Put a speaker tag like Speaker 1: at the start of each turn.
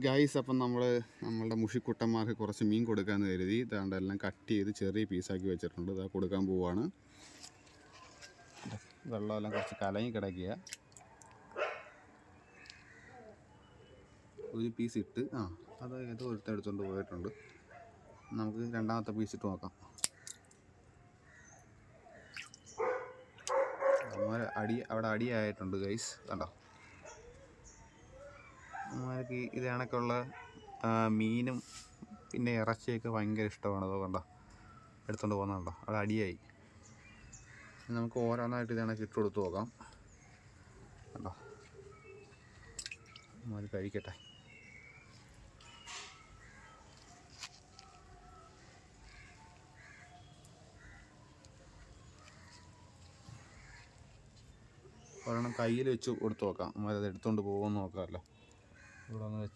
Speaker 1: Guys, അപ്പം നമ്മളുടെ മുഷിക്കുട്ടന്മാർക്ക് കുറച്ച് മീൻ കൊടുക്കാമെന്ന് കരുതി ഇതാണ്ട് എല്ലാം കട്ട് ചെയ്ത് ചെറിയ പീസാക്കി വെച്ചിട്ടുണ്ട്. ഇതാ കൊടുക്കാൻ പോവാണ്. വെള്ളമെല്ലാം കുറച്ച് കലങ്ങി കിടക്കുക. ഒരു പീസ് ഇട്ട് അത് ഏതോ ഒരുത്തെടുത്തുകൊണ്ട് പോയിട്ടുണ്ട്. നമുക്ക് രണ്ടാമത്തെ പീസ് ഇട്ട് നോക്കാം. അവിടെ അടിയായിട്ടുണ്ട് ഗൈസ്, കണ്ടോ. നമ്മൾക്ക് ഇത് കണക്കുള്ള മീനും പിന്നെ ഇറച്ചിയൊക്കെ ഭയങ്കര ഇഷ്ടമാണ്. അതോ കണ്ടോ, എടുത്തുകൊണ്ട് പോകുന്നുണ്ടോ, അവിടെ അടിയായി. നമുക്ക് ഓരോന്നായിട്ട് ഇത് കണക്ക് ഇട്ട് കൊടുത്ത് നോക്കാം. കണ്ടോ, നമ്മൾ കഴിക്കട്ടെ. ഒരെണ്ണം കയ്യിൽ വെച്ച് കൊടുത്ത് നോക്കാം. നമ്മളത് എടുത്തുകൊണ്ട് പോകുമെന്ന് നോക്കാമല്ലോ. ഇവിടെ ഒന്ന് വെച്ച്